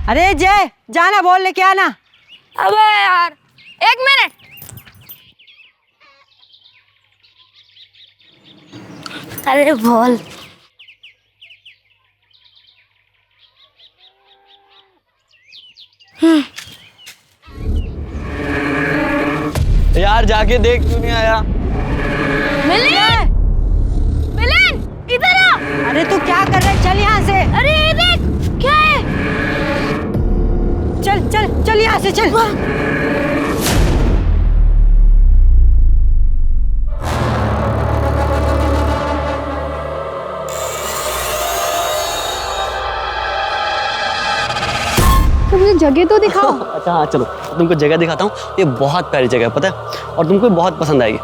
अरे जय, जाना बोल लेके आना। अबे यार, 1 मिनट। अरे बोल। यार जाके देख, क्यों नहीं आया? मिलिन, मिलिन, इधर आ। अरे तू क्या कर रहा है? चल यहाँ से। अरे ये देख, क्या है? चल चल चल यहाँ से चल। तो मुझे जगह तो दिखाओ। अच्छा हाँ चलो, तुमको जगह दिखाता हूँ। ये बहुत प्यारी जगह है, पता है, और तुमको बहुत पसंद आएगी।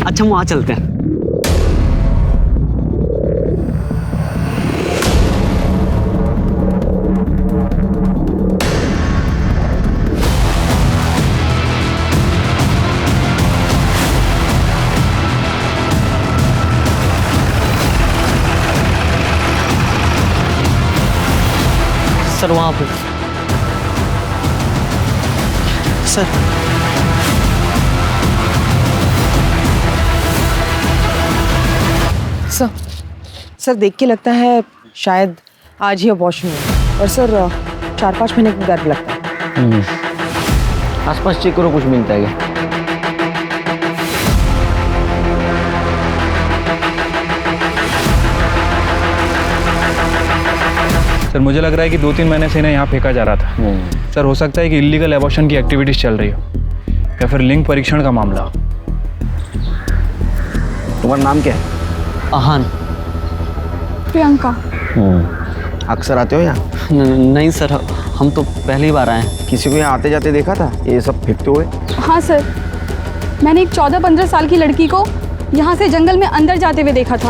अच्छा, हम वहाँ चलते हैं। सर वहाँ पे सर। सर देख के लगता है शायद आज ही अबॉर्शन हुआ। और सर 4-5 महीने का गर्भ लगता है। आसपास चेक करो, कुछ मिलता है क्या? सर मुझे लग रहा है कि 2-3 महीने से इन्हें यहाँ फेंका जा रहा था। सर हो सकता है कि इलीगल एबॉर्शन की एक्टिविटीज चल रही हो, या फिर लिंग परीक्षण का मामला हो। तुम्हारा नाम क्या है? आहान। प्रियंका। अक्सर आते हो यहाँ? नहीं सर, हम तो पहली बार आए हैं। किसी को यहाँ आते जाते देखा था ये सब फेंकते हुए? हाँ सर, मैंने एक 14-15 साल की लड़की को यहाँ से जंगल में अंदर जाते हुए देखा था।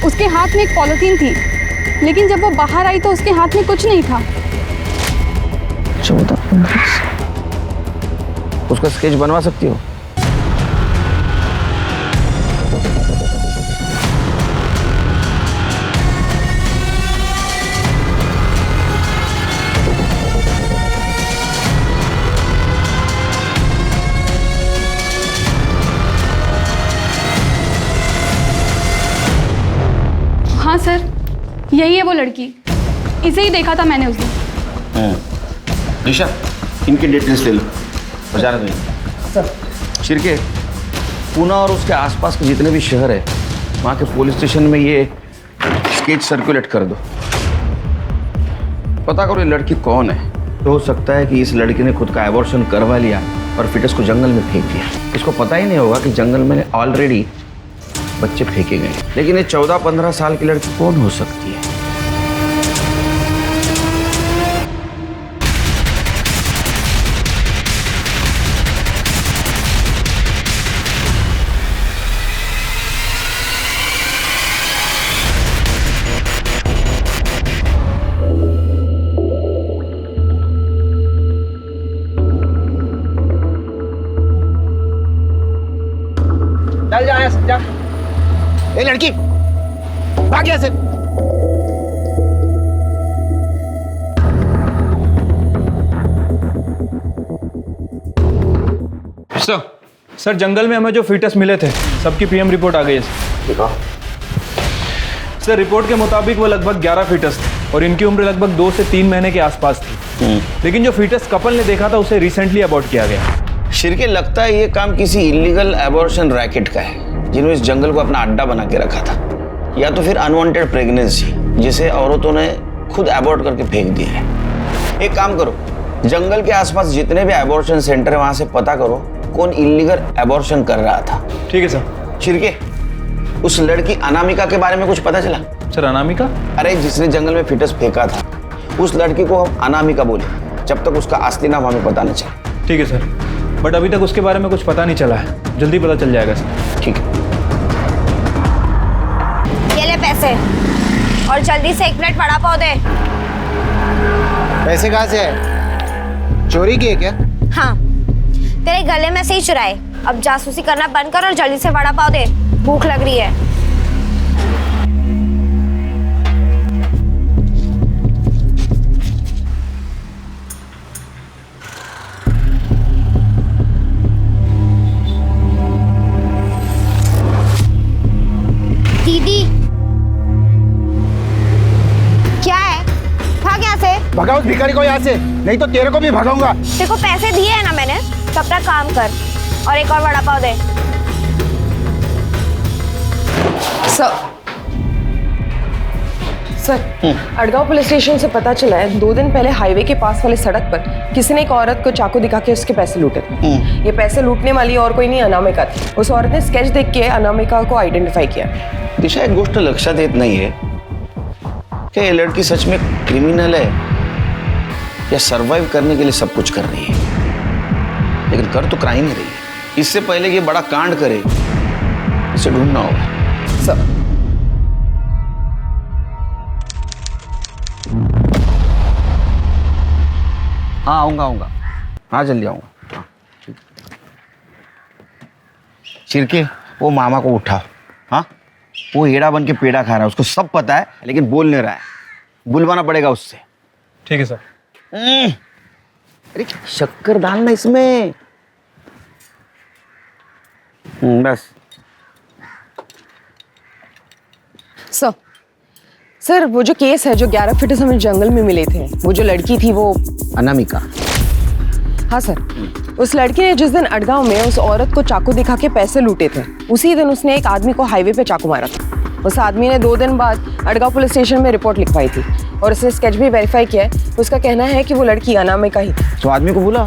उसके हाथ में एक पॉलिथीन थी, लेकिन जब वो बाहर आई तो उसके हाथ में कुछ नहीं था। 14-15 उसका स्केच बनवा सकती हो? हाँ सर, यही है वो लड़की। इसे ही देखा था मैंने उस दिन। निशा, इनके डिटेल्स ले लो। बजा रहे सर। शिरके, पूना और उसके आसपास के जितने भी शहर है, वहाँ के पुलिस स्टेशन में ये स्केच सर्कुलेट कर दो। पता करो ये लड़की कौन है। तो हो सकता है कि इस लड़की ने खुद का एबॉर्शन करवा लिया और फिटस को जंगल में फेंक दिया। इसको पता ही नहीं होगा कि जंगल में ऑलरेडी बच्चे फेंके गए। लेकिन ये 14-15 साल की लड़की कौन हो सकती है? चल जा यहाँ से, जा। ए लड़की, भाग यहाँ से। सर जंगल में हमें जो फीटस मिले थे, सबकी पीएम रिपोर्ट आ गई है सर। रिपोर्ट के मुताबिक वो लगभग 11 फीटस थे और इनकी उम्र लगभग 2 से 3 महीने के आसपास थी। लेकिन जो फीटस कपल ने देखा था उसे रिसेंटली अबॉर्ट किया गया। शिरके, लगता है ये काम किसी इलीगल एबॉर्शन रैकेट का है, जिन्होंने इस जंगल को अपना अड्डा बना के रखा था, या तो फिर अनवांटेड प्रेगनेंसी जिसे औरतों ने खुद अबॉर्ट करके फेंक दिया है। एक काम करो, जंगल के आसपास जितने भी एबॉर्शन सेंटर है वहां से पता करो कौन इलीगल एबॉर्शन कर रहा था। ठीक है सर। शिरके, उस लड़की अनामिका के बारे में कुछ पता चला? सर अनामिका? अरे जिसने जंगल में फिटस फेंका था, उस लड़की को हम अनामिका बोले जब तक उसका असली नाम हमें पता न चले। ठीक है सर, बट अभी तक उसके बारे में कुछ पता नहीं चला है। जल्दी पता चल जाएगा सर। ठीक है। ये ले पैसे, और और जल्दी से 1 प्लेट वड़ा पाव दे। पैसे कहाँ से आए? चोरी किए क्या? हाँ, तेरे गले में से ही चुराए। अब जासूसी करना बंद कर और जल्दी से वड़ा पाव दे, भूख लग रही है। दीदी, क्या है? भाग यहाँ से। भगाओ उस भिखारी को यहाँ से, नहीं तो तेरे को भी भगाऊंगा। तेरे को पैसे दिए हैं ना मैंने, तो अपना काम कर और एक और वड़ा पाव दे। सर, अड़गांव पुलिस स्टेशन से पता चला है 2 दिन पहले हाईवे के पास वाली सड़क पर किसी ने एक औरत को चाकू दिखा के उसके पैसे लूटे थे। ये पैसे लूटने वाली और कोई नहीं, अनामिका थी। उस औरत ने स्केच देख के अनामिका को आइडेंटिफाई किया। दिशा, एक गोष्ट लक्षात येत नाहीये कि ये लड़की सच में क्रिमिनल है या सरवाइव करने के लिए सब कुछ कर रही है, लेकिन कर तो क्राइम ही रही है। इससे पहले कि ये बड़ा कांड करे, इसे ढूंढना होगा। सर, हाँ आऊंगा, हाँ जल्दी आऊंगा। हाँ, ठीक। चिरके, वो मामा को उठाओ। हाँ, वो हेड़ा बन के पेड़ा खा रहा है, उसको सब पता है लेकिन बोल नहीं रहा है। बुलवाना पड़ेगा उससे। ठीक है सर। अरे शक्कर डालना इसमें। बस। सर, वो जो केस है जो 11 फीट हमें जंगल में मिले थे, वो जो लड़की थी वो अनामिका। हाँ सर, उस लड़की ने जिस दिन अड़गांव में उस औरत को चाकू दिखा के पैसे लूटे थे, उसी दिन उसने एक आदमी को हाईवे पे चाकू मारा था। उस आदमी ने 2 दिन बाद अड़गांव पुलिस स्टेशन में रिपोर्ट लिखवाई थी और उसने स्केच भी वेरीफाई किया है। उसका कहना है कि वो लड़की अनामिका ही थी। तो आदमी को बुला,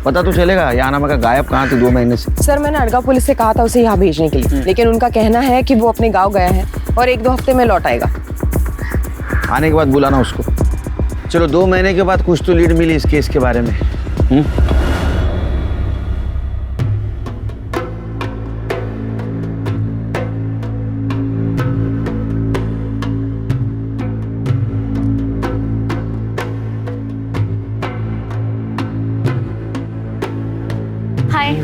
पता तो चलेगा ये अनामिका गायब कहाँ थी 2 महीने से। सर, मैंने अड़गांव पुलिस से कहा था उसे यहाँ भेजने के लिए, लेकिन उनका कहना है कि वो अपने गाँव गया है और 1-2 हफ्ते में लौट आएगा। आने के बाद बुलाना उसको। चलो, 2 महीने के बाद कुछ तो लीड मिली इस केस के बारे में। हाय।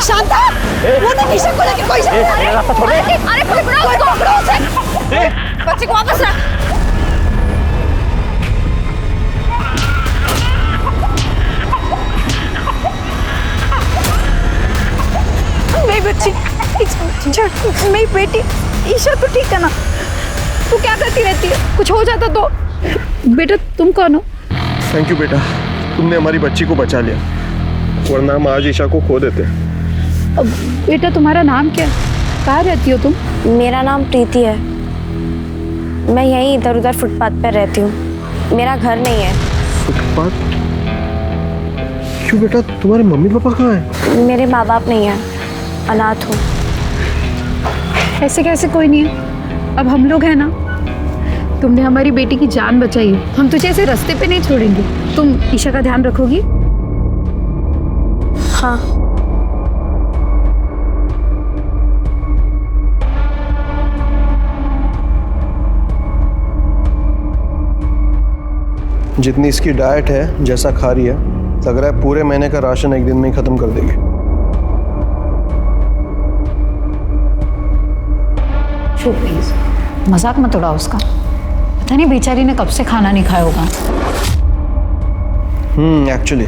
शांता, वो नहीं निशा को लेके कोई अरे पकड़ो उसे। बच्चे को वापस रख। मेरी बच्ची, मेरी बेटी ईशा तो ठीक है ना? तू क्या करती रहती है? कुछ हो जाता तो? बेटा तुम कौन हो? थैंक यू बेटा, तुमने हमारी बच्ची को बचा लिया, वरना हम आज ईशा को खो देते। बेटा तुम्हारा नाम क्या है? कहाँ रहती हो तुम? मेरा नाम प्रीति है। मैं यहीं इधर उधर फुटपाथ पर रहती हूँ। मेरा घर नहीं है। फुटपाथ? क्यों बेटा, तुम्हारे मम्मी पापा कहाँ हैं? मेरे माँ बाप नहीं है, अनाथ हूँ। ऐसे कैसे कोई नहीं है? अब हम लोग हैं ना। तुमने हमारी बेटी की जान बचाई है, हम तुझे ऐसे रास्ते पे नहीं छोड़ेंगे। तुम ईशा का ध्यान रखोगी? हाँ। जितनी इसकी डाइट है, जैसा खा रही है, लग रहा है पूरे महीने का राशन एक दिन में ही खत्म कर देगी। चुप प्लीज, मजाक मत उड़ाओ उसका। पता नहीं बेचारी ने कब से खाना नहीं खाया होगा। एक्चुअली,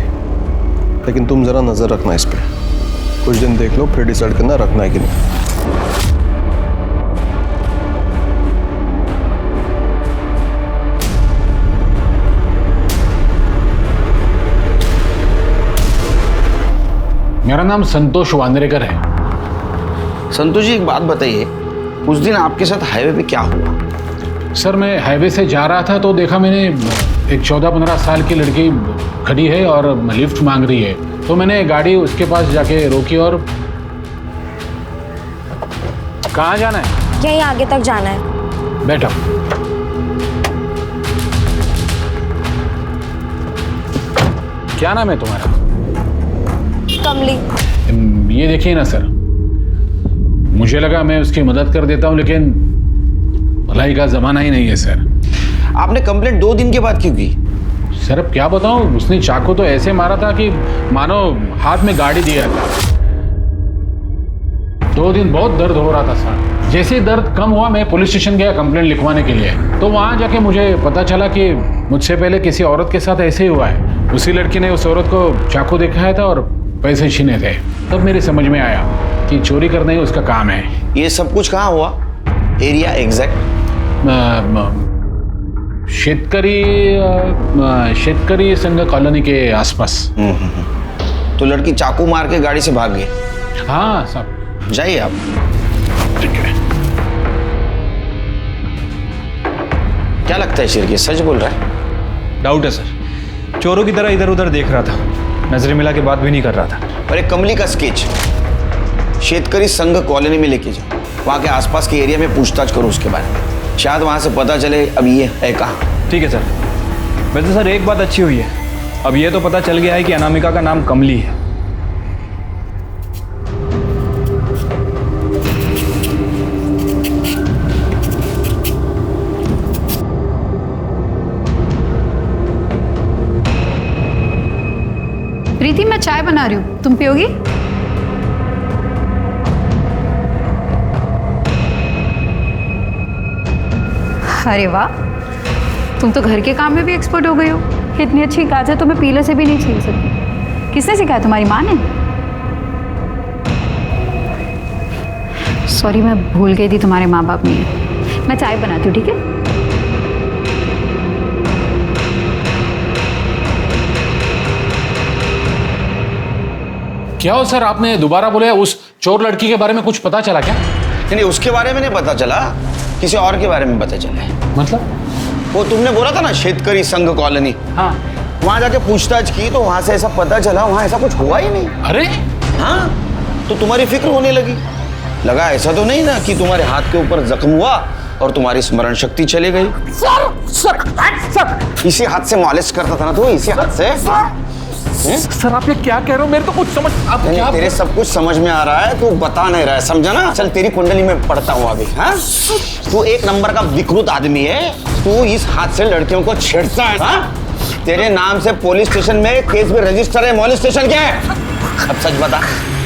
लेकिन तुम जरा नजर रखना इस पे। कुछ दिन देख लो, फिर डिसाइड करना रखना है कि नहीं। मेरा नाम संतोष वांद्रेकर है। संतोष जी, एक बात बताइए, उस दिन आपके साथ हाईवे पे क्या हुआ? सर, मैं हाईवे से जा रहा था तो देखा मैंने एक 14-15 साल की लड़की खड़ी है और लिफ्ट मांग रही है। तो मैंने गाड़ी उसके पास जाके रोकी। और कहाँ जाना है? यहीं आगे तक जाना है। बैठो। क्या नाम है तुम्हारा? कमली। ये देखिए ना सर, मुझे लगा मैं उसकी मदद कर देता हूँ, लेकिन भलाई का जमाना ही नहीं है सर। आपने कंप्लेंट 2 दिन के बाद क्यों की? सर अब क्या बताऊँ, उसने चाकू तो ऐसे मारा था कि मानो हाथ में गाड़ी दिया था। 2 दिन बहुत दर्द हो रहा था सर। जैसे ही दर्द कम हुआ मैं पुलिस स्टेशन गया कंप्लेंट लिखवाने के लिए, तो वहाँ जाके मुझे पता चला कि मुझसे पहले किसी औरत के साथ ऐसे ही हुआ है। उसी लड़की ने उस औरत को चाकू दिखाया था और पैसे छीने थे। तब मेरे समझ में आया कि चोरी करना ही उसका काम है। ये सब कुछ कहाँ हुआ? Area exact? शेतकरी संघ कॉलोनी के आसपास। तो लड़की चाकू मार के गाड़ी से भाग गई? हाँ साहब। जाइए आप। ठीक है। क्या लगता है शिरके, सच बोल रहा है? डाउट है सर, चोरों की तरह इधर उधर देख रहा था, नजरें मिला के बात भी नहीं कर रहा था। अरे कमली का स्केच शेतकरी संघ कॉलोनी में लेके जाओ, वहाँ के आसपास के एरिया में पूछताछ करो उसके बारे में, शायद वहाँ से पता चले अब ये है कहाँ। ठीक है सर। वैसे सर एक बात अच्छी हुई है, अब ये तो पता चल गया है कि अनामिका का नाम कमली है। प्रीति, मैं चाय बना रही हूँ, तुम पियोगी? अरे वाह, तुम तो घर के काम में भी एक्सपर्ट हो गई हो। इतनी अच्छी गाजर तो मैं पीले से भी नहीं छील सकती। किसने सिखाया, तुम्हारी माँ ने? सॉरी, मैं भूल गई थी तुम्हारे माँ बाप नहीं है। मैं चाय बनाती हूँ, ठीक है? क्या हो सर, आपने दोबारा बोले उस चोर लड़की के बारे में कुछ पता चला क्या? नहीं, उसके बारे में नहीं पता चला, किसी और के बारे में पता चला। मतलब? वो तुमने बोला था ना शेतकरी संघ कॉलोनी, हाँ, वहां जाके पूछताछ की तो वहां से ऐसा पता चला वहां ऐसा कुछ हुआ ही नहीं। अरे हाँ, तो तुम्हारी फिक्र होने लगी। लगा ऐसा तो नहीं ना कि तुम्हारे हाथ के ऊपर जख्म हुआ और तुम्हारी स्मरण शक्ति चली गई। सर इसी हाथ से मालिश करता था ना तू, इसी हाथ से। सर आप ये क्या कह रहे हो, मेरे तो कुछ समझ आप नहीं, क्या? तेरे सब कुछ समझ में आ रहा है, तू बता नहीं रहा है, समझा ना? चल तेरी कुंडली में पढ़ता हूँ अभी। हाँ, तू एक नंबर का विकृत आदमी है, तू इस हाथ से लड़कियों को छेड़ता है। हाँ? तेरे नाम से पुलिस स्टेशन में केस में रजिस्टर है, मोलेस्टेशन क्या है? अब सच बता,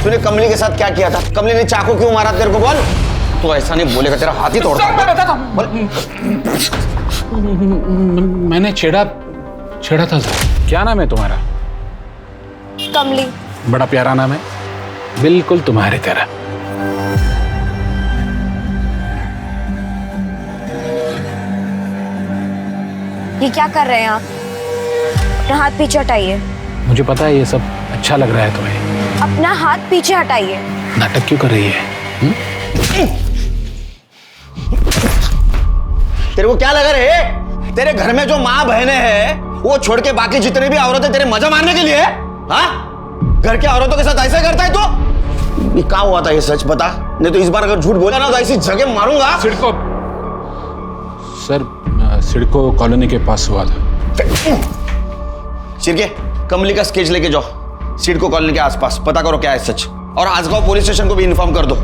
तूने कमली के साथ क्या किया था? कमली ने चाकू क्यों मारा तेरे को, बोल। तू ऐसा नहीं बोलेगा, तेरा हाथ ही तोड़ता हूं। मैं बताता हूं। मैंने छेड़ा था सर। क्या नाम है तुम्हारा? कमली। बड़ा प्यारा नाम है, बिल्कुल तुम्हारी तरह। ये क्या कर रहे हैं आप? अपना हाथ पीछे हटाइए। मुझे पता है ये सब अच्छा लग रहा है तुम्हें। अपना हाथ पीछे हटाइए। नाटक क्यों कर रही है? तेरे को क्या लगा रे? तेरे घर में जो माँ बहनें हैं वो छोड़ के बाकी जितने भी औरतें तेरे मजा मारने के लिए? हाँ, घर के औरतों के साथ ऐसे करता है तो? ये क्या हुआ था, ये सच बता, नहीं तो इस बार अगर झूठ बोला ना तो ऐसी जगह मारूंगा। सिडको कॉलोनी के पास हुआ था। चिरके, कमली का स्केच लेके जाओ सिडको कॉलोनी के आसपास, पता करो क्या है सच, और आजगांव पुलिस स्टेशन को भी इन्फॉर्म कर दो।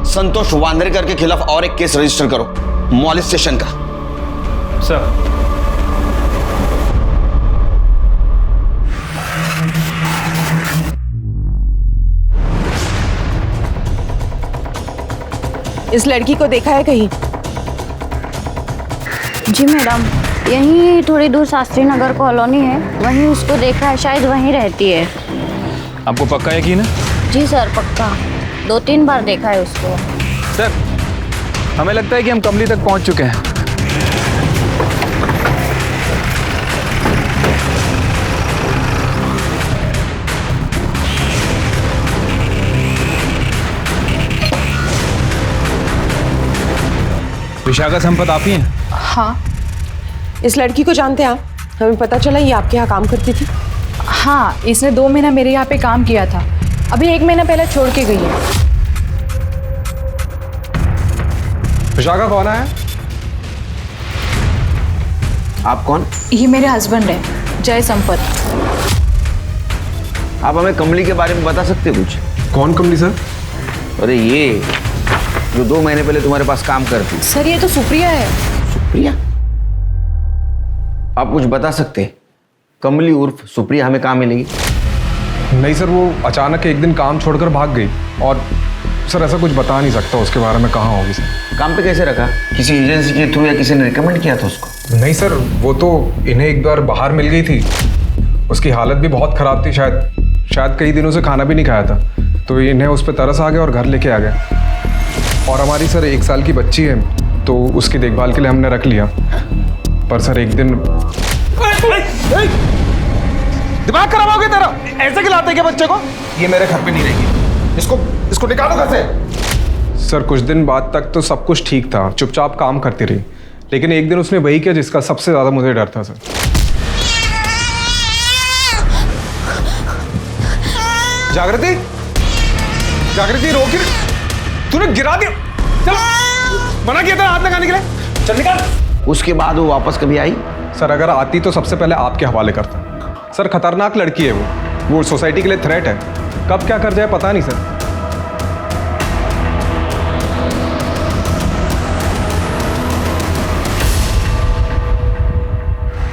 संतोष वांद्रेकर के खिलाफ और एक केस रजिस्टर करो, मोलेस्टेशन का। सर इस लड़की को देखा है कहीं? जी मैडम, यहीं थोड़ी दूर शास्त्री नगर कॉलोनी है, वहीं उसको देखा है, शायद वहीं रहती है। आपको पक्का यकीन है? जी सर, पक्का, 2-3 बार देखा है उसको। सर हमें लगता है कि हम कमली तक पहुंच चुके हैं। विशाखा संपत आप ही हैं? हाँ। इस लड़की को जानते हैं आप? हमें पता चला ये आपके यहाँ काम करती थी। हाँ, इसने 2 महीना मेरे यहाँ पे काम किया था, अभी 1 महीना पहले छोड़ के गई है। विशाखा कौन है? आप कौन? ये मेरे हस्बैंड है, जय संपत। आप हमें कमली के बारे में बता सकते कुछ? कौन कमली सर? अरे ये जो 2 महीने पहले तुम्हारे पास काम करती। सर ये तो सुप्रिया है। सुप्रिया? आप कुछ बता सकते? कमली उर्फ सुप्रिया हमें कहाँ मिलेगी? नहीं सर, वो अचानक एक दिन काम छोड़कर भाग गई और सर ऐसा कुछ बता नहीं सकता उसके बारे में, कहाँ होगी सर। काम पे कैसे रखा? किसी एजेंसी के थ्रू या किसी ने रिकमेंड किया था उसको? नहीं सर, वो तो इन्हें एक बार बाहर मिल गई थी, उसकी हालत भी बहुत ख़राब थी, शायद कई दिनों से खाना भी नहीं खाया था, तो इन्हें उस पर तरस आ गया और घर लेके आ गया। और हमारी सर 1 साल की बच्ची है, तो उसकी देखभाल के लिए हमने रख लिया। पर सर एक दिन दिमाग खराब हो गया तेरा? ऐसे खिलाते क्या बच्चे को? ये मेरे घर पे नहीं रहेगी, इसको निकालो घर से। सर कुछ दिन बाद तक तो सब कुछ ठीक था, चुपचाप काम करती रही, लेकिन एक दिन उसने वही किया जिसका सबसे ज़्यादा मुझे डर था सर। जागृति, जागृति रोक, तूने गिरा दिया। चल, मना किया था हाथ लगाने के लिए, चल निकाल। उसके बाद वो वापस कभी आई? सर अगर आती तो सबसे पहले आपके हवाले करता। सर खतरनाक लड़की है वो सोसाइटी के लिए थ्रेट है, कब क्या कर जाए पता नहीं सर।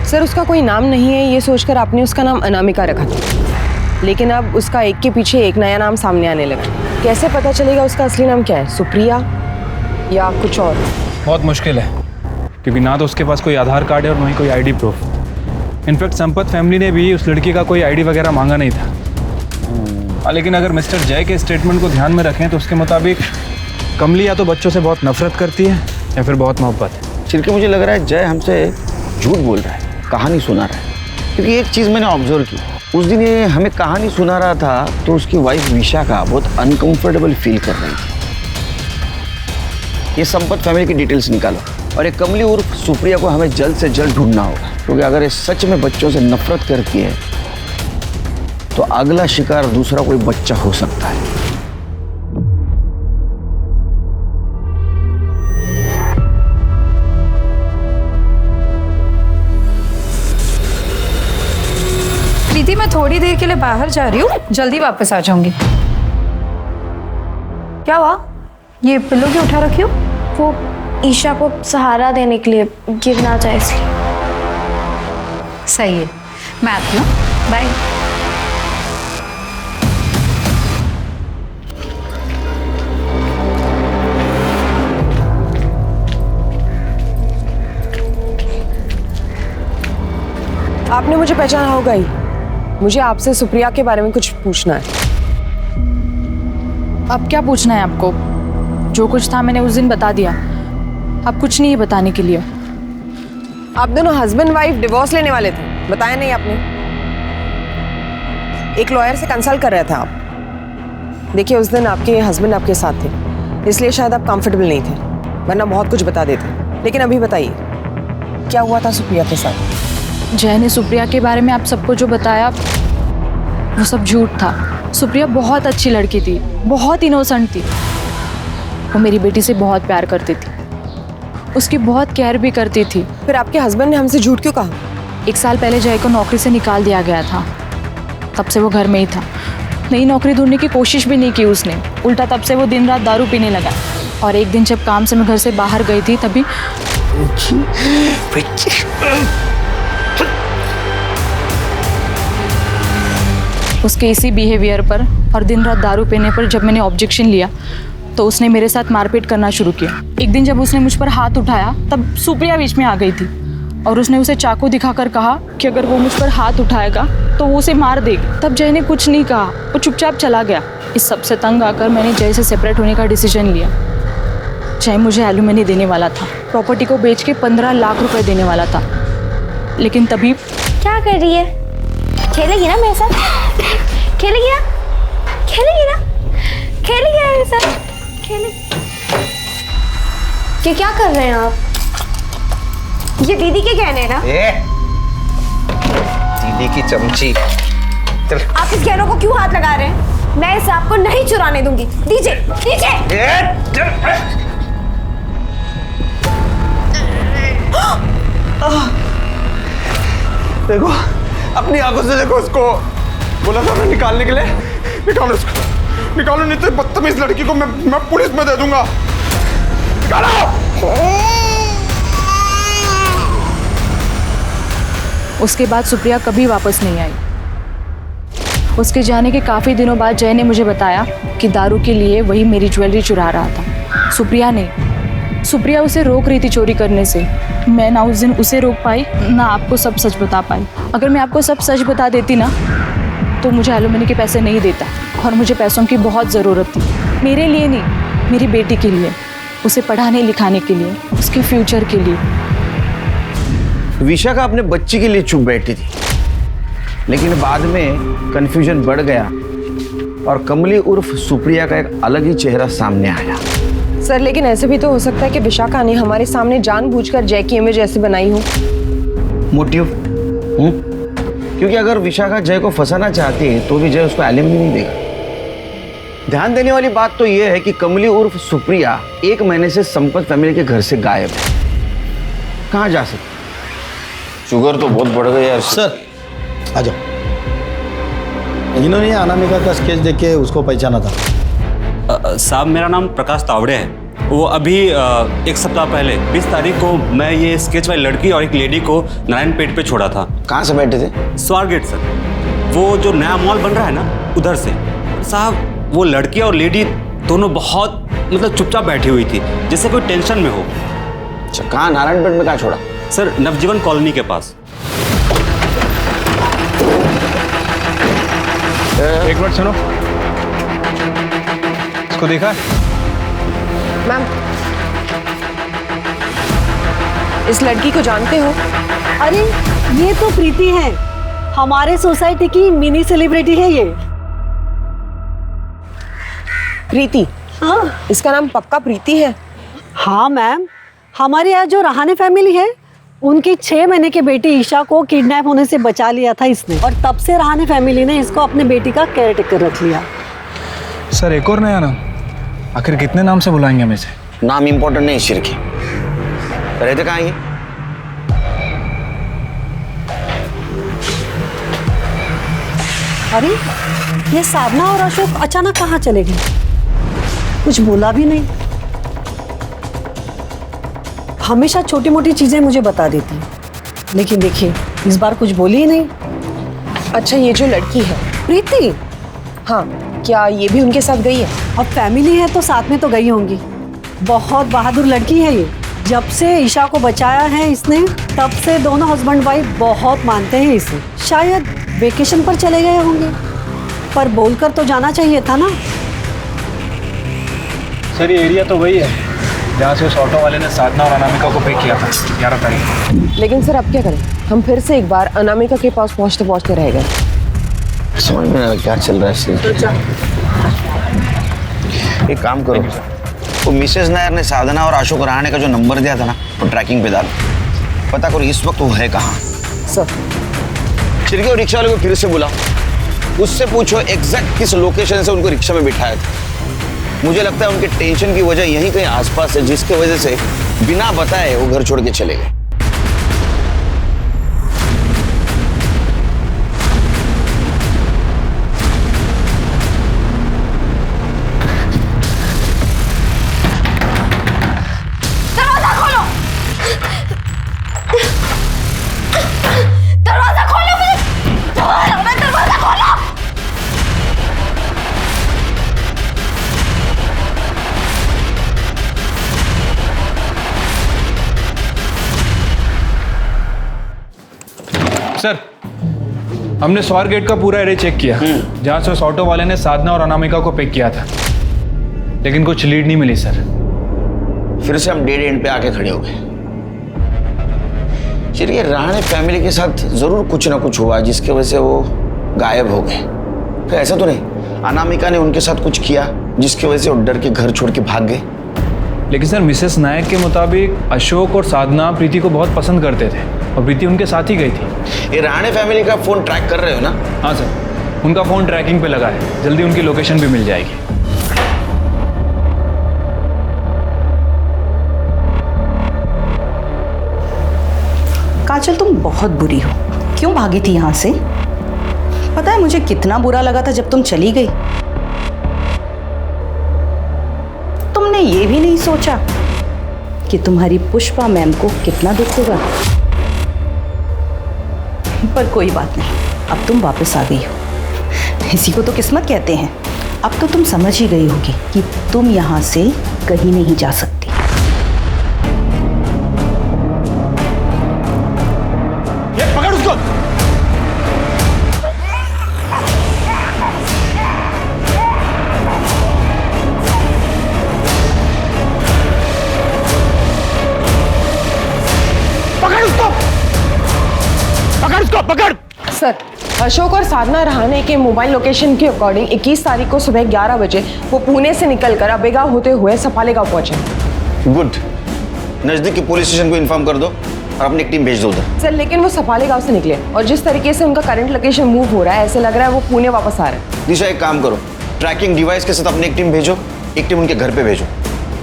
सर उसका कोई नाम नहीं है ये सोचकर आपने उसका नाम अनामिका रखा था, लेकिन अब उसका एक के पीछे एक नया नाम सामने आने लगा। कैसे पता चलेगा उसका असली नाम क्या है, सुप्रिया या कुछ और? बहुत मुश्किल है, क्योंकि ना तो उसके पास कोई आधार कार्ड है और ना ही कोई ID proof. In fact Sampat family ने भी उस लड़की का कोई आईडी वगैरह मांगा नहीं था। लेकिन अगर मिस्टर जय के स्टेटमेंट को ध्यान में रखें तो उसके मुताबिक कमली या तो बच्चों से बहुत नफरत करती है या फिर बहुत मोहब्बत है। छिलके मुझे लग रहा है जय हमसे झूठ बोल रहा है, कहानी सुना रहा है। क्योंकि एक चीज़ मैंने ऑब्जर्व की, उस दिन ये हमें कहानी सुना रहा था तो उसकी वाइफ विशाखा बहुत अनकंफर्टेबल फील कर रही थी। ये संपत फैमिली की डिटेल्स निकालो और एक कमली उर्फ सुप्रिया को हमें जल्द से जल्द ढूंढना होगा, क्योंकि अगर ये सच में बच्चों से नफरत करती है तो अगला शिकार दूसरा कोई बच्चा हो सकता है। प्रीति मैं थोड़ी देर के लिए बाहर जा रही हूँ, जल्दी वापस आ जाऊंगी। क्या हुआ? ये पिल्लो क्यों उठा रखी हो? वो ईशा को सहारा देने के लिए, गिरना चाहे इसलिए। सही है, मैं आती हूँ, बाय। आपने मुझे पहचाना होगा ही, मुझे आपसे सुप्रिया के बारे में कुछ पूछना है। अब क्या पूछना है आपको? जो कुछ था मैंने उस दिन बता दिया, अब कुछ नहीं है बताने के लिए। आप दोनों हस्बैंड वाइफ डिवोर्स लेने वाले थे, बताया नहीं आपने? एक लॉयर से कंसल्ट कर रहे थे आप। देखिए उस दिन आपके हस्बैंड आपके साथ थे, इसलिए शायद आप कंफर्टेबल नहीं थे, वरना बहुत कुछ बता देते। लेकिन अभी बताइए क्या हुआ था सुप्रिया के साथ? जय ने सुप्रिया के बारे में आप सबको जो बताया वो सब झूठ था। सुप्रिया बहुत अच्छी लड़की थी, बहुत इनोसेंट थी। वो मेरी बेटी से बहुत प्यार करती थी, उसकी बहुत केयर भी करती थी। फिर आपके हस्बैंड ने हमसे झूठ क्यों कहा? 1 साल पहले जय को नौकरी से निकाल दिया गया था, तब से वो घर में ही था। नई नौकरी ढूंढने की कोशिश भी नहीं की उसने, उल्टा तब से वो दिन रात दारू पीने लगा। और एक दिन जब काम से मैं घर से बाहर गई थी तभी उसके इसी बिहेवियर पर और दिन रात दारू पीने पर जब मैंने ऑब्जेक्शन लिया तो उसने मेरे साथ मारपीट करना शुरू किया। एक दिन जब उसने मुझ पर हाथ उठाया तब सुप्रिया बीच में आ गई थी और उसने उसे चाकू दिखाकर कहा कि अगर वो मुझ पर हाथ उठाएगा तो वो उसे मार देगी। तब जय ने कुछ नहीं कहा, वो चुपचाप चला गया। इस सब से तंग आकर मैंने जय से सेपरेट होने का डिसीजन लिया। जय मुझे एलुमनी देने वाला था, प्रॉपर्टी को बेच के 15 लाख रुपए देने वाला था, लेकिन तभी क्या कर रही है? खेलेगी ना मेरे साथ? खेलेगी ना? खेलेगी ना? खेलेगी ना मेरे साथ? खेले। क्या कर रहे हैं आप? ये दीदी के गहने हैं ना? दीदी की चमची। चल। आप इस गहनों को क्यों हाथ लगा रहे हैं? मैं इसे आपको नहीं चुराने दूंगी। दीजिए, दीजिए। देखो, अपनी आंखों से देखो उसको। बोला था मैं निकालने के लिए। निकालो इसको, निकालो, नहीं तो बदतमीज लड़की को मैं पुलिस में दे दूंगा। निकालो। उसके बाद सुप्रिया कभी वापस नहीं आई। उसके जाने के काफ़ी दिनों बाद जय ने मुझे बताया कि दारू के लिए वही मेरी ज्वेलरी चुरा रहा था। सुप्रिया नहीं, सुप्रिया उसे रोक रही थी चोरी करने से। मैं ना उस दिन उसे रोक पाई, ना आपको सब सच बता पाई। अगर मैं आपको सब सच बता देती ना, तो मुझे एलुमनी के पैसे नहीं देता, और मुझे पैसों की बहुत ज़रूरत थी। मेरे लिए नहीं, मेरी बेटी के लिए, उसे पढ़ाने लिखाने के लिए, उसके फ्यूचर के लिए। विशाखा अपने बच्ची के लिए चुप बैठी थी, लेकिन बाद में कंफ्यूजन बढ़ गया और कमली उर्फ सुप्रिया का एक अलग ही चेहरा सामने आया। सर लेकिन ऐसे भी तो हो सकता है कि विशाखा ने हमारे सामने जानबूझकर जय की इमेज ऐसे बनाई हो। मोटिव? क्योंकि अगर विशाखा जय को फंसाना चाहती है तो भी जय उसको एलिमनी नहीं देगा। ध्यान देने वाली बात तो यह है कि कमली उर्फ सुप्रिया 1 महीने से संपत फैमिली के घर से गायब है। कहाँ जा सकती? शुगर तो बहुत बढ़ गई यार। सर आ जाओ। इन्होंने अनामिका का स्केच देख के उसको पहचाना था। साहब मेरा नाम प्रकाश तावड़े है। वो अभी 1 सप्ताह पहले 20 तारीख को मैं ये स्केच वाली लड़की और एक लेडी को नारायणपेट पे छोड़ा था। कहाँ से बैठे थे? स्वारगेट सर, वो जो नया मॉल बन रहा है ना, उधर से। साहब वो लड़की और लेडी दोनों बहुत मतलब चुपचाप बैठी हुई थी, जैसे कोई टेंशन में हो। अच्छा, कहाँ नारायणपेट में कहाँ छोड़ा? सर नवजीवन कॉलोनी के पास। एक मिनट सुनो, इसको देखा? मैम, इस लड़की को जानते हो? अरे ये तो प्रीति है, हमारे सोसाइटी की मिनी सेलिब्रिटी है ये। प्रीति? हाँ। इसका नाम पक्का प्रीति है? हाँ मैम, हमारे यहाँ जो रहाने फैमिली है, उनकी 6 महीने की बेटी ईशा को किडनैप होने से बचा लिया था इसने, और तब से रहाने फैमिली ने इसको अपने बेटी का केयर टेकर रख लिया। सर एक और नया नाम, आखिर कितने नाम से बुलाएंगे हमें से? नाम इंपॉर्टेंट नहीं शिरकी। रहते कहाँ ये? अरे ये साधना और अशोक अचानक कहाँ चले गए? कुछ बोला भी नहीं। हमेशा छोटी मोटी चीजें मुझे बता देती, लेकिन देखिए इस बार कुछ बोली ही नहीं। अच्छा, ये जो लड़की है प्रीति, हाँ, क्या ये भी उनके साथ गई है? अब फैमिली है तो साथ में तो गई होंगी। बहुत बहादुर लड़की है ये। जब से ईशा को बचाया है इसने, तब से दोनों हस्बैंड वाइफ बहुत मानते हैं इसे। शायद वेकेशन पर चले गए होंगे, पर बोलकर तो जाना चाहिए था ना। सर ये एरिया तो वही है जहाँ से उस ऑटो वाले ने साधना और अनामिका को पिक किया था 11 तारीख। लेकिन सर अब क्या करें? हम फिर से एक बार अनामिका के पास पहुँचते पहुँचते रह गए। समझ में नहीं क्या चल रहा है। एक काम करो, वो मिसेस नायर ने साधना और अशोक रहाणे का जो नंबर दिया था ना, वो ट्रैकिंग पे डाल, पता करो इस वक्त वो है कहाँ। सर चिरके और रिक्शा वाले को फिर से बुलाओ, उससे पूछो एग्जैक्ट किस लोकेशन से उनको रिक्शा में बिठाया था। मुझे लगता है उनके टेंशन की वजह यहीं कहीं आसपास है, जिसकी वजह से बिना बताए वो घर छोड़ के चले गए। सर हमने स्वारगेट का पूरा एरिया चेक किया जहाँ से उस ऑटो वाले ने साधना और अनामिका को पिक किया था, लेकिन कुछ लीड नहीं मिली सर। फिर से हम डेड एंड पे आके खड़े हो गए। चलिए रहाणे फैमिली के साथ जरूर कुछ ना कुछ हुआ जिसकी वजह से वो गायब हो गए। फिर ऐसा तो नहीं अनामिका ने उनके साथ कुछ किया जिसकी वजह से वो डर के घर छोड़ के भाग गए? लेकिन सर मिसेस नायक के मुताबिक अशोक और साधना प्रीति को बहुत पसंद करते थे और प्रीति उनके साथ ही गई थी। ये रहाणे फैमिली का फोन ट्रैक कर रहे हो ना? हाँ सर, उनका फोन ट्रैकिंग पे लगा है, जल्दी उनकी लोकेशन भी मिल जाएगी। काजल तुम बहुत बुरी हो, क्यों भागी थी यहाँ से? पता है मुझे कितना बुरा लगा था जब तुम चली गई। तुमने ये भी नहीं सोचा कि तुम्हारी पुष्पा मैम को कितना दुख होगा। पर कोई बात नहीं, अब तुम वापस आ गई हो। इसी को तो किस्मत कहते हैं। अब तो तुम समझ ही गई होगी कि तुम यहाँ से कहीं नहीं जा सकती। ये पकड़ उसको। पकड़। सर, अशोक और साधना रहाणे के मोबाइल लोकेशन के अकॉर्डिंग 21 तारीख को सुबह 11 बजे वो पुणे से निकलकर अबेगांव होते हुए सफालेगांव पहुंचे। गुड। नजदीक के पुलिस स्टेशन को इन्फॉर्म कर दो और अपनी एक टीम भेज दो उधर। सर, लेकिन वो सफालेगांव से निकले और जिस तरीके से उनका करंट लोकेशन मूव हो रहा है, ऐसे लग रहा है वो पुणे वापस आ रहे हैं। दिशा, एक काम करो, ट्रैकिंग डिवाइस के साथ अपनी एक टीम भेजो, एक टीम उनके घर पे भेजो।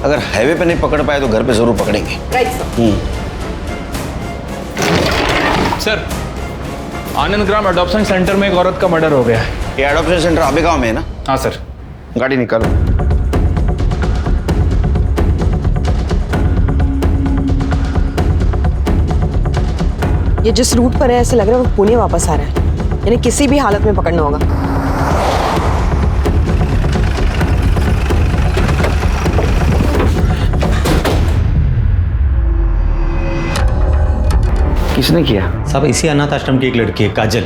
अगर हाईवे पे नहीं पकड़ पाए तो घर पे जरूर पकड़ेंगे। Right sir. सर, आनंद ग्राम अडॉप्शन सेंटर में एक औरत का मर्डर हो गया है। ये अडॉप्शन सेंटर अबेगांव में है ना? हाँ सर। गाड़ी निकालो। ये जिस रूट पर है, ऐसे लग रहा है वो पुणे वापस आ रहा है, यानी किसी भी हालत में पकड़ना होगा। किसने किया? साहब, इसी अनाथ आश्रम की एक लड़की है, काजल।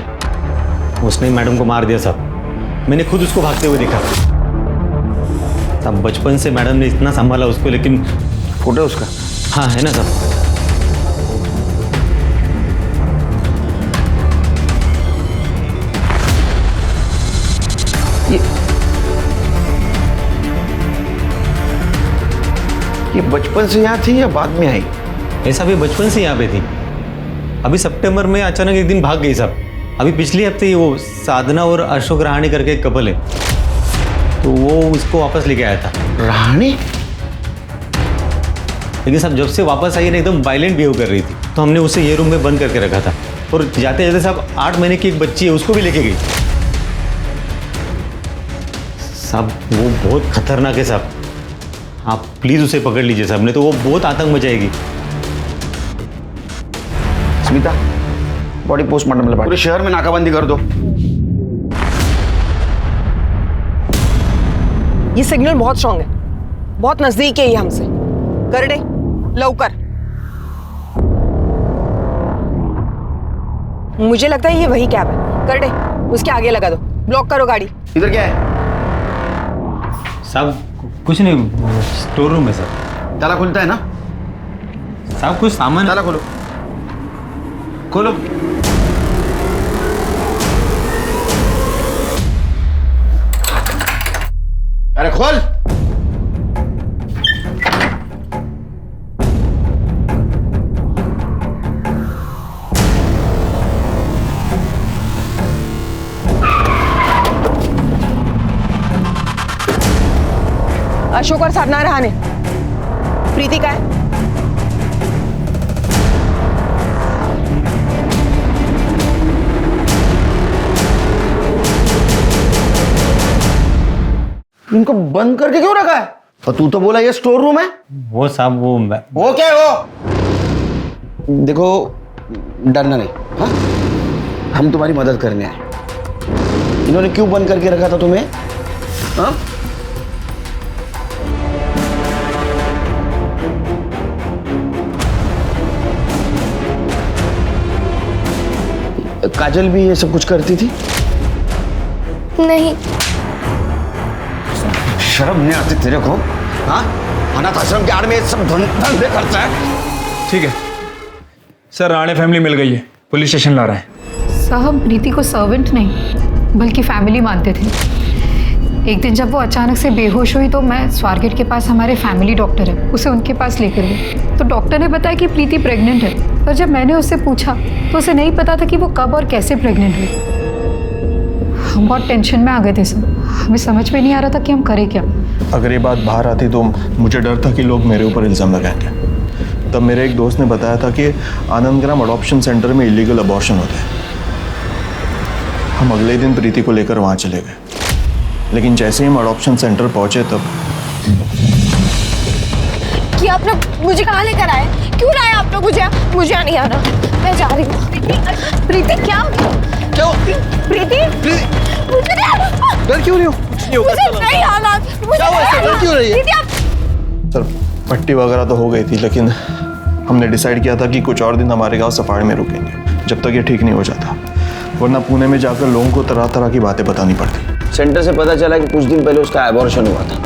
उसने मैडम को मार दिया साहब। मैंने खुद उसको भागते हुए देखा साहब। बचपन से मैडम ने इतना संभाला उसको, लेकिन फोटो उसका? हाँ, है ना साहब। ये बचपन से यहाँ थी या बाद में आई? ऐसा भी बचपन से यहाँ पे थी। अभी सितंबर में अचानक एक दिन भाग गई साहब। अभी पिछले हफ्ते ही वो साधना और अशोक रहाणे करके एक कपल है, तो वो उसको वापस लेके आया था। रहाणे? लेकिन साहब जब से वापस आई है ना, एकदम वायलेंट बिहेव कर रही थी, तो हमने उसे ये रूम में बंद करके रखा था। और जाते जाते साहब 8 महीने की एक बच्ची है, उसको भी लेके गई साहब। वो बहुत खतरनाक है साहब। आप प्लीज उसे पकड़ लीजिए साहब, नहीं तो वो बहुत आतंक मचाएगी। स्मिता, बॉडी पोस्टमार्टम लगा। पूरे शहर में नाकाबंदी कर दो। ये सिग्नल बहुत स्ट्रांग है, बहुत नजदीक है ये हमसे। कर दे लवकर। मुझे लगता है ये वही कैब है। कर दे, उसके आगे लगा दो। ब्लॉक करो गाड़ी। इधर क्या है? साहब कुछ नहीं, स्टोर रूम है सर। ताला खुलता है ना? साहब कुछ सामान। ताला खोलो, खोलो। अरे खोल। अशोक और साधना रहाणे। प्रीति का है? इनको बंद करके क्यों रखा है? और तू तो बोला ये स्टोर रूम है। वो साहब वो क्या है वो? देखो, डरना नहीं। हाँ, हम तुम्हारी मदद करने आए। इन्होंने क्यों बंद करके रखा था तुम्हें? हाँ? काजल भी ये सब कुछ करती थी? नहीं। शर्म नहीं आती तेरे को? हाँ, अनाथ आश्रम के आड़ में सब धंधे करता है। ठीक है सर, राणे फैमिली मिल गई है, पुलिस स्टेशन ला रहे हैं। साहब, प्रीति को सर्वेंट नहीं बल्कि फैमिली मानते थे। एक दिन जब वो अचानक से बेहोश हुई तो मैं स्वारगेट के पास हमारे फैमिली डॉक्टर है, उसे उनके पास लेकर गई। तो डॉक्टर ने बताया कि प्रीति प्रेग्नेंट है, पर जब मैंने उससे पूछा तो उसे नहीं पता था कि वो कब और कैसे प्रेग्नेंट हुई। हम बहुत टेंशन में आ गए थे सर, हमें समझ में नहीं आ रहा था कि हम करें क्या। अगर ये बात बाहर आती तो मुझे डर था कि लोग मेरे ऊपर इल्ज़ाम लगाएंगे। तब मेरे एक दोस्त ने बताया था कि आनंद ग्राम अडॉप्शन सेंटर में इलीगल अबॉर्शन होते हैं। हम अगले दिन प्रीति को लेकर वहाँ चले गए, लेकिन जैसे ही हम अडॉप्शन सेंटर पहुँचे तब कि आप लोग मुझे कहाँ लेकर आए? क्यों लाए आप लोग मुझे? मुझे नहीं आना, मैं जा रही हूँ। प्रीति क्या प्रीति मुझे नहीं आना। डर क्यों नहीं हो? मुझे नहीं आना, मुझे डर क्यों रही है? प्रीति आप सर पट्टी वगैरह तो हो गई थी, लेकिन हमने डिसाइड किया था कि कुछ और दिन हमारे गांव सफाड़ में रुकेंगे जब तक ये ठीक नहीं हो जाता, वरना पुणे में जाकर लोगों को तरह तरह की बातें बतानी पड़ती। सेंटर से पता चला कि कुछ दिन पहले उसका एबॉर्शन हुआ था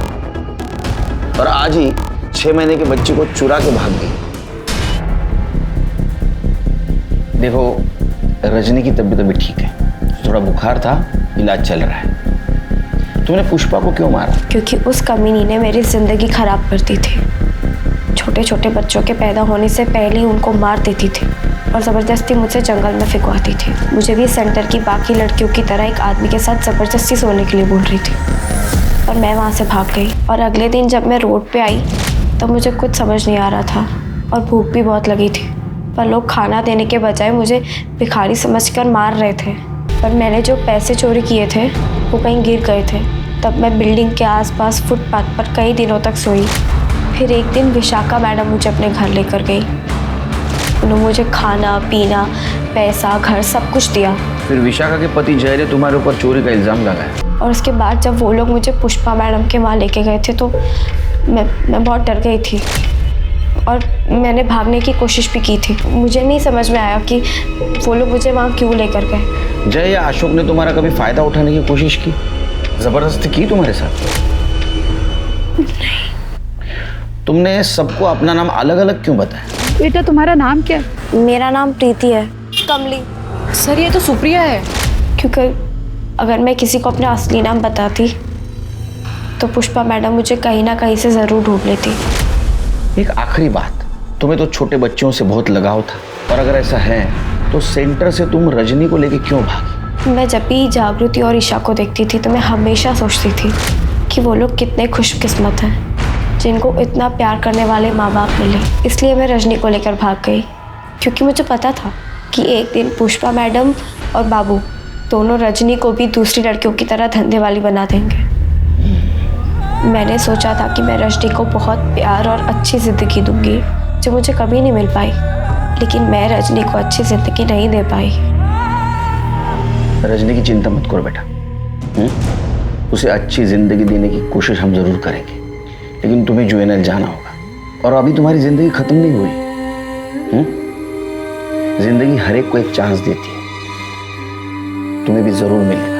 और आज ही 6 महीने के बच्चे को चुरा के भाग गई। देखो रजनी की तबीयत अभी ठीक है, थोड़ा बुखार था, इलाज चल रहा है। तुमने पुष्पा को क्यों मारा? क्योंकि उस कमीनी ने मेरी जिंदगी खराब कर दी थी। छोटे छोटे बच्चों के पैदा होने से पहले ही उनको मार देती थी और ज़बरदस्ती मुझसे जंगल में फिकवाती थी। मुझे भी सेंटर की बाकी लड़कियों की तरह एक आदमी के साथ ज़बरदस्ती सोने के लिए बोल रही थी और मैं वहाँ से भाग गई। और अगले दिन जब मैं रोड पे आई तब मुझे कुछ समझ नहीं आ रहा था और भूख भी बहुत लगी थी, पर लोग खाना देने के बजाय मुझे भिखारी समझकर मार रहे थे। पर मैंने जो पैसे चोरी किए थे वो कहीं गिर गए थे। तब मैं बिल्डिंग के आसपास फुटपाथ पर कई दिनों तक सोई। फिर एक दिन विशाखा मैडम मुझे अपने घर लेकर गई। उन्होंने मुझे खाना पीना पैसा घर सब कुछ दिया। फिर विशाखा के पति जय ने तुम्हारे ऊपर चोरी का इल्ज़ाम लगाया और उसके बाद जब वो लोग मुझे पुष्पा मैडम के वहाँ लेके गए थे तो मैं बहुत डर गई थी और मैंने भागने की कोशिश भी की थी। मुझे नहीं समझ में आया कि वो लोग मुझे वहाँ क्यों लेकर गए। जय या अशोक ने तुम्हारा कभी फ़ायदा उठाने की कोशिश की, ज़बरदस्ती की तुम्हारे साथ? तुमने सबको अपना नाम अलग अलग क्यों बताया? बेटा तुम्हारा नाम क्या? मेरा नाम प्रीति है। कमली। सर ये तो सुप्रिया है। क्योंकि अगर मैं किसी को अपना असली नाम बताती तो पुष्पा मैडम मुझे कहीं ना कहीं से ज़रूर ढूंढ लेती। एक आखिरी बात, तुम्हें तो छोटे बच्चों से बहुत लगाव था और अगर ऐसा है तो सेंटर से तुम रजनी को लेके क्यों भागी? मैं जब भी जागृति और ईशा को देखती थी तो मैं हमेशा सोचती थी कि वो लोग कितने खुशकिस्मत हैं जिनको इतना प्यार करने वाले माँ बाप मिले। इसलिए मैं रजनी को लेकर भाग गई क्योंकि मुझे पता था कि एक दिन पुष्पा मैडम और बाबू दोनों रजनी को भी दूसरी लड़कियों की तरह धंधे वाली बना देंगे। मैंने सोचा था कि मैं रजनी को बहुत प्यार और अच्छी ज़िंदगी दूंगी जो मुझे कभी नहीं मिल पाई, लेकिन मैं रजनी को अच्छी ज़िंदगी नहीं दे पाई। रजनी की चिंता मत करो बेटा, उसे अच्छी ज़िंदगी देने की कोशिश हम ज़रूर करेंगे, लेकिन तुम्हें यूएनएल जाना होगा और अभी तुम्हारी ज़िंदगी ख़त्म नहीं हुई। ज़िंदगी हर एक को एक चांस देती है, तुम्हें भी ज़रूर मिलेगा।